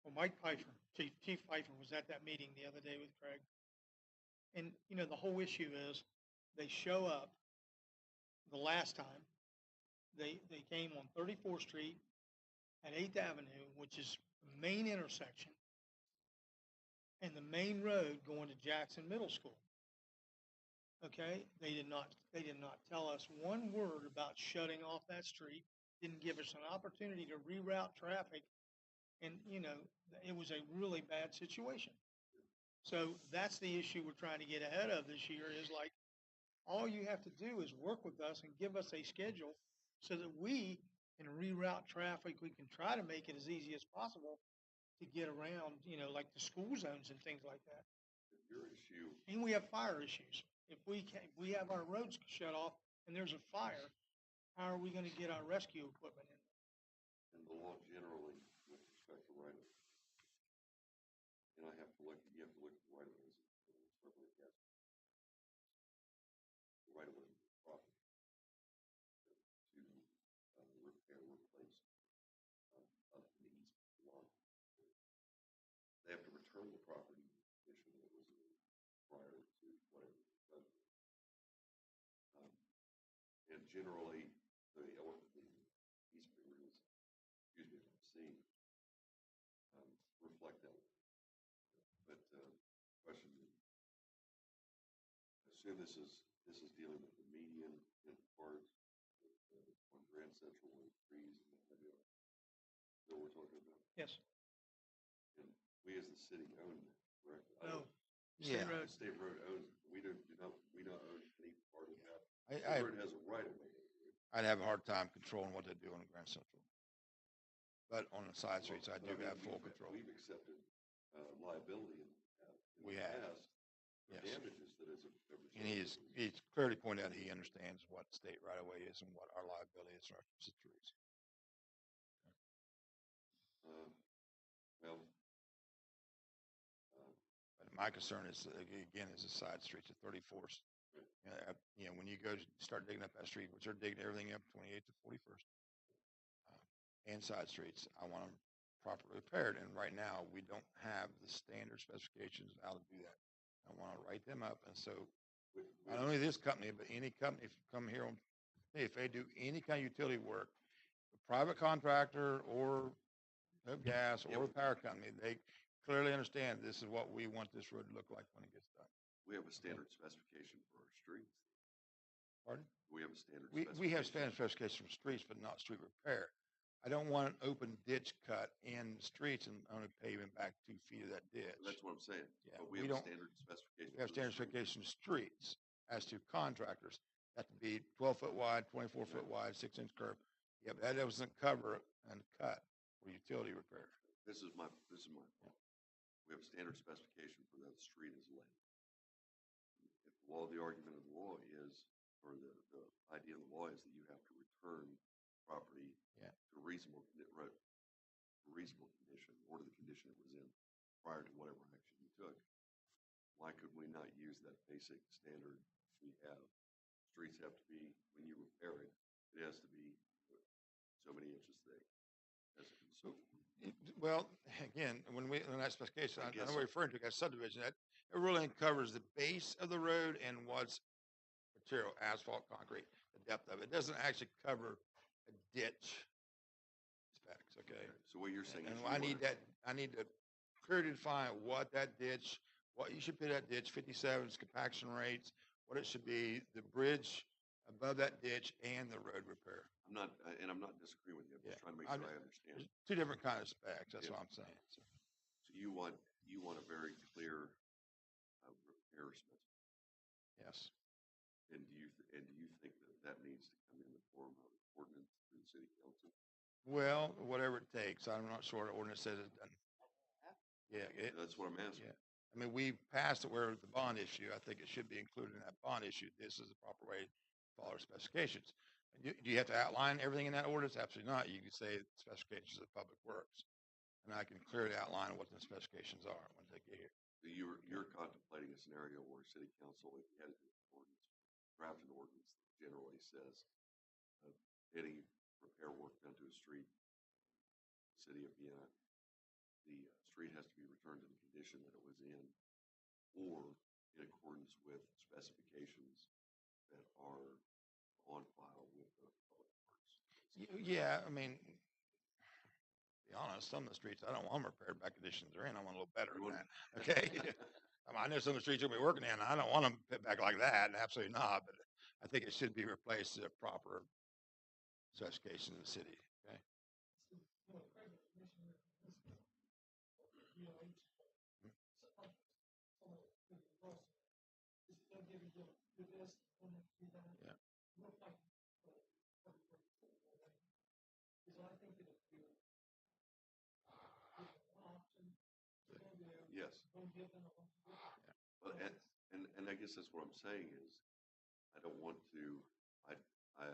Well, Mike Pfeiffer, Chief Pfeiffer was at that meeting the other day with Craig. And, the whole issue is they show up the last time. They came on 34th Street at 8th Avenue, which is the main intersection, and the main road going to Jackson Middle School. Okay, they did not tell us one word about shutting off that street, didn't give us an opportunity to reroute traffic, and, it was a really bad situation. So that's the issue we're trying to get ahead of this year is like, all you have to do is work with us and give us a schedule so that we can reroute traffic. We can try to make it as easy as possible to get around, like the school zones and things like that. Your issue. And we have fire issues. If we have our roads shut off and there's a fire, how are we going to get our rescue equipment in? And the law generally, with respect to right of way, and you have to look at the right of ways, especially gas. The right of way property to repair, replace of the easement belong. They have to return the property to the condition that it was in prior to whatever was done. And generally, the easement agreements, I've seen, reflect that. But question: assume this is dealing with the median part on Grand Central and trees and what have you. Is that what we're talking about? Yes. And we as the city own that, correct? No. Yeah. The state road owns it. We not own any part of that. The I road has a right of way. I'd have a hard time controlling what they do on the Grand Central. But on the side streets, I do have full control. We've accepted liability in We the have. past for Yes. damages that is. And he's clearly pointed out he understands what state right of way is and what our liability is for our streets. Well, But my concern is, again, is the side streets at 34th. When you go start digging up that street, which they're digging everything up 28th to 41st, and side streets, I want them properly repaired. And right now, we don't have the standard specifications of how to do that. I want to write them up. And so not only this company, but any company, if you come here if they do any kind of utility work, a private contractor or gas or a power company, they clearly understand this is what we want this road to look like when it gets done. we have a standard specification for our streets. Pardon? We have a standard. We have standard specifications for streets, but not street repair. I don't want an open ditch cut in the streets and only paving back 2 feet of that ditch. That's what I'm saying. Yeah, But we we have don't- a standard specification. We have for the standard street. specifications of streets as to contractors. Have to be 12 foot wide, 24 foot wide, 6-inch curb. Yeah, but that doesn't cover and cut for utility repair. This is my fault. We have a standard specification for that the street is laid. If the law, the argument of the law is, or the idea of the law is that you have to return property Yeah. to reasonable condition, or to the condition it was in prior to whatever action you took. Why could we not use that basic standard we have? Streets have to be, when you repair it, it has to be so many inches thick. So Well, again, when that specification, I I know guess we're referring to that subdivision, that it really covers the base of the road and what's material, asphalt, concrete, the depth of it. It doesn't actually cover a ditch specs, okay? So what you're saying And is I need to clearly define what that ditch, what you should put that ditch, 57's compaction rates, what it should be, the bridge above that ditch, and the road repair. I'm not disagreeing with you. I'm just trying to make I'm- sure I understand. There's two different kind of specs, that's Yeah. what I'm saying. So, So you want a very clear repair specification. yes. And do you think that needs to come in the form of ordinance through the city council? Well, whatever it takes. I'm not sure the ordinance says it doesn't. Yeah, That's what I'm asking. yeah. I mean, we passed it where the bond issue, I think it should be included in that bond issue. This is the proper way to follow our specifications. Do you have to outline everything in that ordinance? Absolutely not. You can say specifications of public works. And I can clearly outline what the specifications are when they get here. So you're contemplating a scenario where city council, if you had to do an ordinance, draft an ordinance that generally says any repair work done to a street, city of Vienna, the street has to be returned to the condition that it was in, or in accordance with specifications that are on file with the public works. Yeah, I mean, to be honest, some of the streets, I don't want them repaired back conditions they're in. I want a little better than that. Okay. I mean, I know some of the streets you'll be working in. I don't want them put back like that. Absolutely not. But I think it should be replaced to a proper specification in the city. Okay. Yeah. Yes. Well, and I guess that's what I'm saying is, I don't want to, I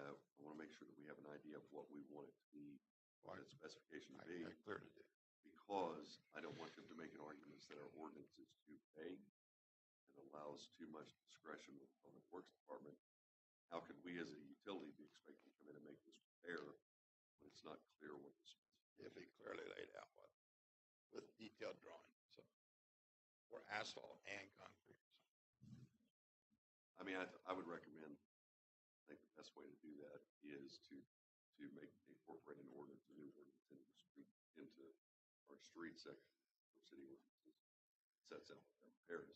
want to make sure that we have an idea of what we want it to be, what its specification to be, I clearly do. because I don't want them to make an argument that our ordinance is too vague and allows too much discretion with the Public Works Department. How could we as a utility be expected to come in and make this repair when it's not clear what the If he clearly laid out with detailed drawing, so for asphalt and concrete. I mean, I would recommend, I think the best way to do that is to incorporate an ordinance, a new ordinance into our street section of city ordinances. Sets out what that repair is.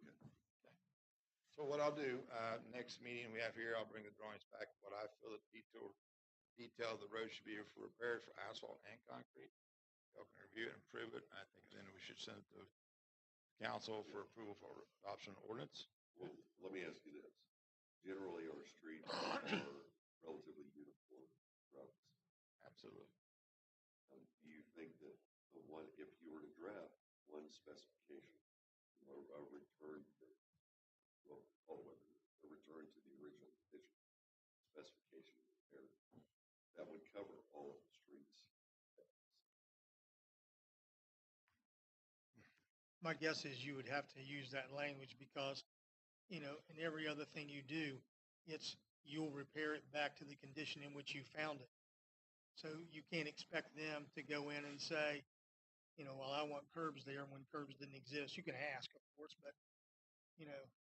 Okay. So what I'll do, next meeting we have here, I'll bring the drawings back, what I feel the detail of the road should be for repairs for asphalt and concrete. Y'all can review it and approve it. I think then we should send it to council for approval for adoption of ordinance. Well, let me ask you this. Generally, our streets are relatively uniform throughout the city. Absolutely. Do you think that if you were to draft one specification, a return to, well, a return to the original condition specification repair, that would cover all of the streets? My guess is you would have to use that language because, in every other thing you do, you'll repair it back to the condition in which you found it. So you can't expect them to go in and say, well, I want curbs there when curbs didn't exist. You can ask, of course, but,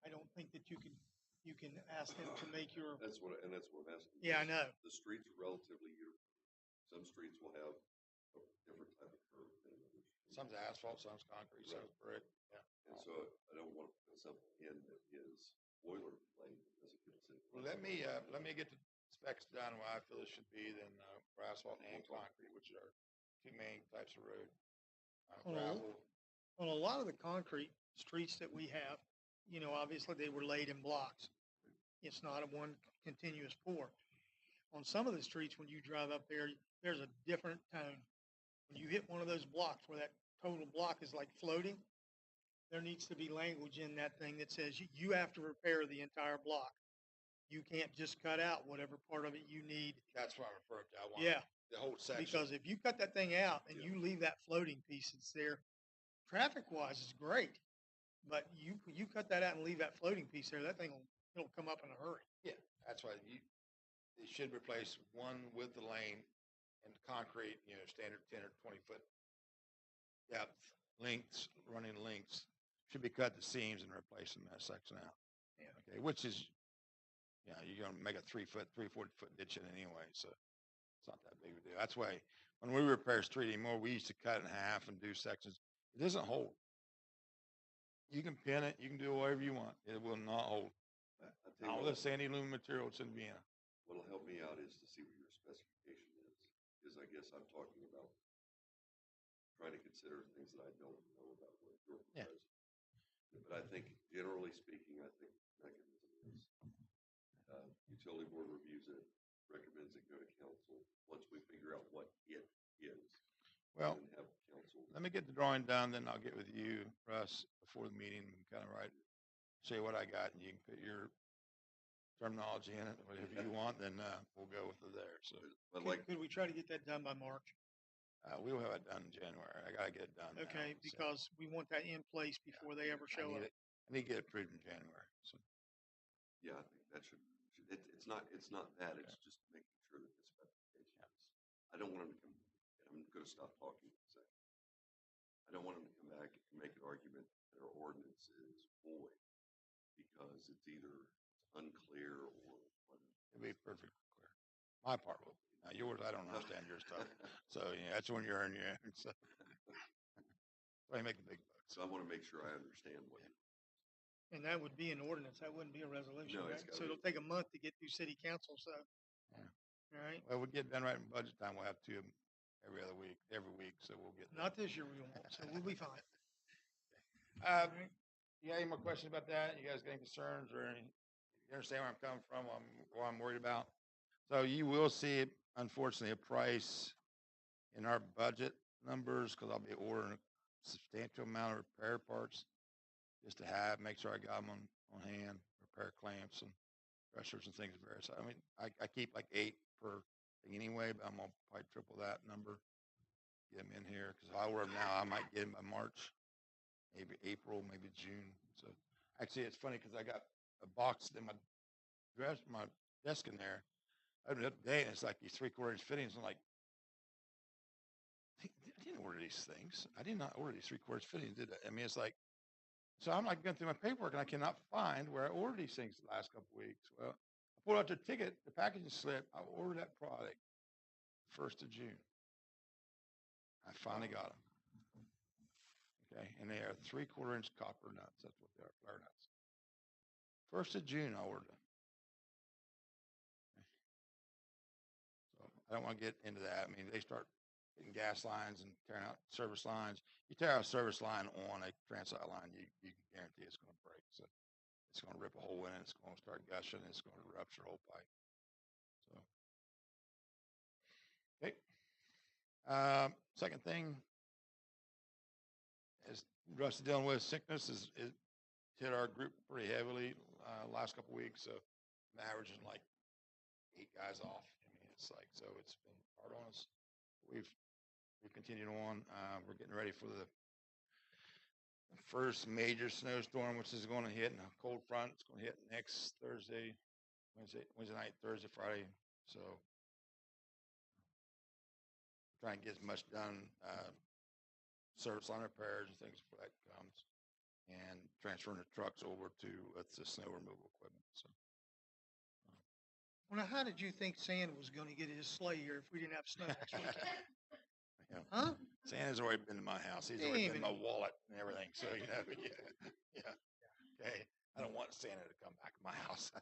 I don't think that you can ask them to make your. That's what I'm asking. Yeah, I know. The streets are relatively uniform. Some streets will have a different type of curb than others. Some's asphalt, some's concrete, some's brick. Yeah. And so I don't want to put something in that is boilerplate that doesn't give us any. Well, let me get the specs done what I feel it should be then for asphalt and concrete, which are two main types of road. On Gravel. a lot of the concrete streets that we have, obviously they were laid in blocks. It's not a one continuous pour. On some of the streets, when you drive up there, there's a different tone. When you hit one of those blocks where that total block is like floating, there needs to be language in that thing that says you have to repair the entire block. You can't just cut out whatever part of it you need. That's what I referred to. I want Yeah, the whole section. because if you cut that thing out and you leave that floating piece that's there, traffic-wise is great, but you cut that out and leave that floating piece there, that thing it'll come up in a hurry. Yeah, that's why it should replace one with the lane and concrete, standard 10 or 20 foot depth, running lengths should be cut to seams and replace them that section out. Yeah. Okay, which is, you're going to make a 3 foot ditch in anyway, so it's not that big of a deal. That's why when we repair street anymore, we used to cut it in half and do sections. It doesn't hold. You can pin it, you can do whatever you want. It will not hold. I'll tell you All what, the sandy loom material that's in Vienna. what'll help me out is to see what your specification is I guess I'm talking about trying to consider things that I don't know about what you're Yeah. proposing. But I think, generally speaking, I think the mechanism is, utility board reviews it, recommends it go to council. Once we figure out what it is, Well, then have council. let me get the drawing done, then I'll get with you, Russ, before the meeting and kind of show you what I got, and you can put your terminology in it, whatever you want, then we'll go with it there. So But like, Could we try to get that done by March? we will have it done in January. I gotta get it done. Okay, now, so because we want that in place before they ever show up. I need to get it approved in January. So yeah, I think that it's not that, it's just making sure that the specification is. I don't want them to come, I'm gonna stop talking for a second. I don't want them to come back and make an argument that our ordinance is void because it's either unclear or whatever. it'll be perfectly clear. My part will be. Now yours, I don't understand your stuff. So that's when you're in your own. So I make the big bucks. So I want to make sure I understand what. And that would be an ordinance, that wouldn't be a resolution, No, right? it's gotta So be- it'll take a month to get through city council, so. Yeah. All right, Well, we'll get done right in budget time. We'll have 2 of them every week. So we'll get. not this year we won't, so we'll be fine. You got any more questions about that? You guys got any concerns or any? You understand where I'm coming from? What I'm worried about. So you will see, unfortunately, a price in our budget numbers because I'll be ordering a substantial amount of repair parts just to make sure I got them on hand, repair clamps and pressures and things. I mean, I keep like 8 per thing anyway, but I'm gonna probably triple that number. Get them in here because if I order them now, I might get them by March, maybe April, maybe June. So actually, it's funny because I got a box in my desk in there. I opened it up today and it's like these 3/4 inch fittings. I'm like, I didn't order these things. I did not order these 3/4 inch fittings, did I? I mean, it's like, so I'm like going through my paperwork and I cannot find where I ordered these things the last couple of weeks. Well, I pulled out the ticket, the packaging slip. I ordered that product 1st of June. I finally got them. Okay, and they are 3/4 inch copper nuts. That's what they are, flare nuts. 1st of June, I ordered them. So I don't want to get into that. I mean, they start hitting gas lines and tearing out service lines. You tear out a service line on a transite line, you can guarantee it's going to break. So it's going to rip a hole in it. It's going to start gushing. It's going to rupture the whole pipe. So, okay. Second thing is Russ is dealing with sickness is hit our group pretty heavily last couple of weeks. So I'm averaging like 8 guys off. I mean, it's like, so it's been hard on us. We've continued on. We're getting ready for the first major snowstorm, which is going to hit in a cold front. It's going to hit next Wednesday night, Thursday, Friday. So trying to get as much done, service line repairs and things before that comes, and transferring the trucks over to the snow removal equipment. So. Well, now, how did you think Sand was gonna get his sleigh here if we didn't have snow next week? Yeah. Huh? Santa's already been to my house. He's already been in my wallet and everything. So, yeah. Okay. I don't want Santa to come back to my house. I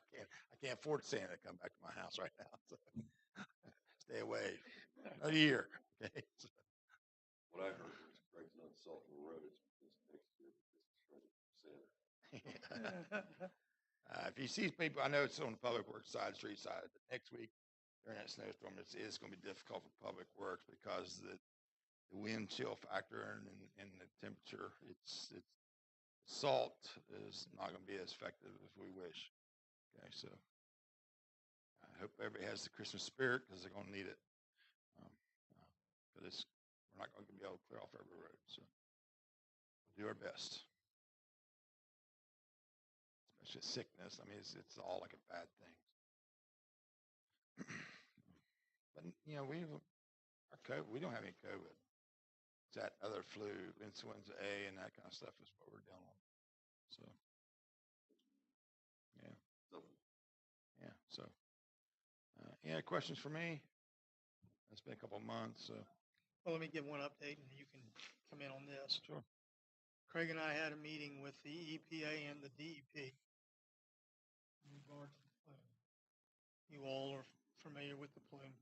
can't afford Santa to come back to my house right now. So stay away. Another year. Okay. So, What I heard was Greg's not salting the road, it's because next year because it's shredded for Santa. If you see people, I know it's on the public works side, street side, but next week during that snowstorm, it is going to be difficult for public works because the wind chill factor and the temperature, it's salt is not going to be as effective as we wish. Okay, so I hope everybody has the Christmas spirit because they're going to need it. Because we're not going to be able to clear off every road. So we'll do our best. Especially sickness. I mean, it's all like a bad thing. But you know, we don't have any COVID. It's that other flu, influenza A, and that kind of stuff is what we're dealing with. So, yeah. Yeah. So, any questions for me? It's been a couple of months. So. Well, let me give one update and you can come in on this. Sure. Craig and I had a meeting with the EPA and the DEP in regard to the plume. You all are familiar with the plume.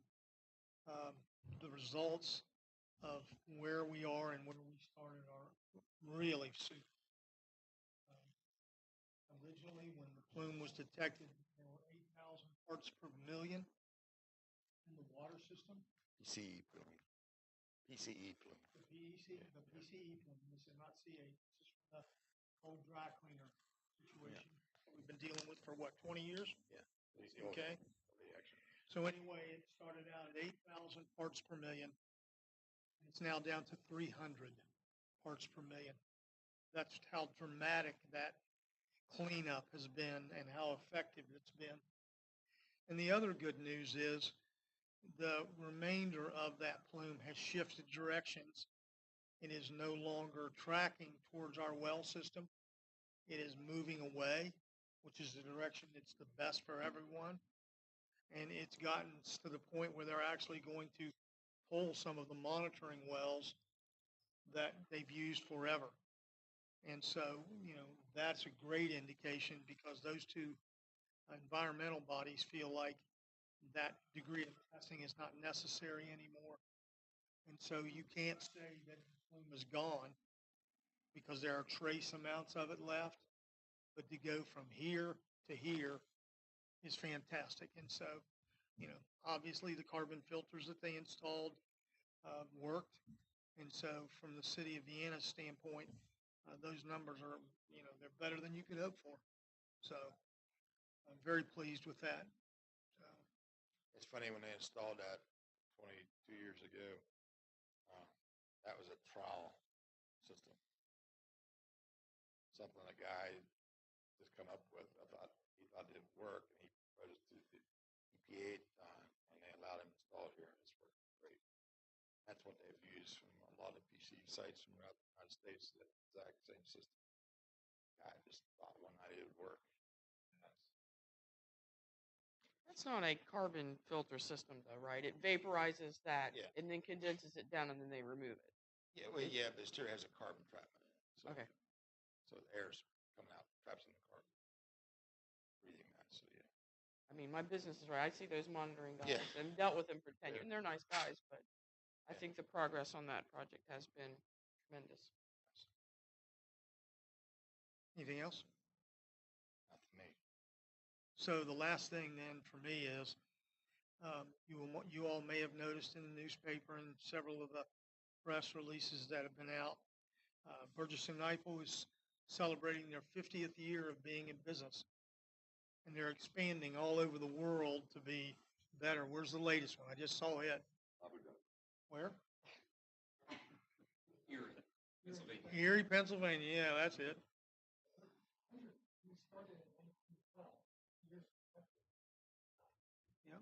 The results of where we are and where we started are really super. Originally, when the plume was detected, there were 8,000 parts per million in the water system. PCE plume. PCE plume. The PCE plume. This is not CA. This is from the old dry cleaner situation that we've been dealing with for what, 20 years? Yeah. Okay. So anyway, it started out at 8,000 parts per million. It's now down to 300 parts per million. That's how dramatic that cleanup has been and how effective it's been. And the other good news is the remainder of that plume has shifted directions. It is no longer tracking towards our well system. It is moving away, which is the direction that's the best for everyone. And it's gotten to the point where they're actually going to pull some of the monitoring wells that they've used forever. And so, you know, that's a great indication because those two environmental bodies feel like that degree of testing is not necessary anymore. And so you can't say that the plume is gone because there are trace amounts of it left, but to go from here to here is fantastic. And so, you know, obviously the carbon filters that they installed worked. And so from the city of Vienna's standpoint, those numbers are, you know, they're better than you could hope for. So I'm very pleased with that. So, It's funny when they installed that 22 years ago, that was a trial system. Something a guy just come up with. He thought it didn't work, and he brought it to the EPA at the time, and they allowed him to install it here, and it's worked great. That's what they've used from a lot of PC sites throughout the United States, the exact same system. I just thought one night it would work. That's not a carbon filter system, though, right? It vaporizes that Yeah. and then condenses it down, and then they remove it. Yeah, well, yeah, but it still has a carbon trap in it. So, Okay. So the air's coming out, traps in the carbon, breathing that. So yeah. I mean, my business is right. I see those monitoring guys Yeah. and dealt with them for 10 years, Yeah. and they're nice guys, but I Yeah. think the progress on that project has been tremendous. anything else? Not for me. So the last thing then for me is you all may have noticed in the newspaper and several of the press releases that have been out, Burgess and Niple is celebrating their 50th year of being in business. And they're expanding all over the world to be better. Where's the latest one? I just saw it. Where? Erie, Pennsylvania. Yeah, that's it. Yeah.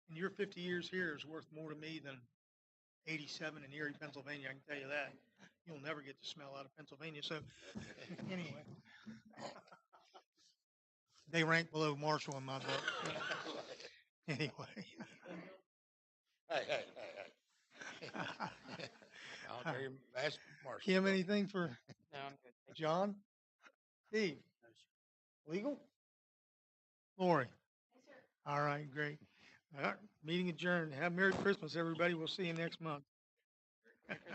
And your 50 years here is worth more to me than 87 in Erie, Pennsylvania. I can tell you that. You'll never get the smell out of Pennsylvania. So anyway, they rank below Marshall in my book. Anyway. Hey. I'll tell you, that's Marshall. Kim, anything for No, I'm good. Thank you. John? Steve? Legal? Lori? Yes, sir. All right, great. All right, meeting adjourned. Have Merry Christmas, everybody. We'll see you next month. Merry Christmas.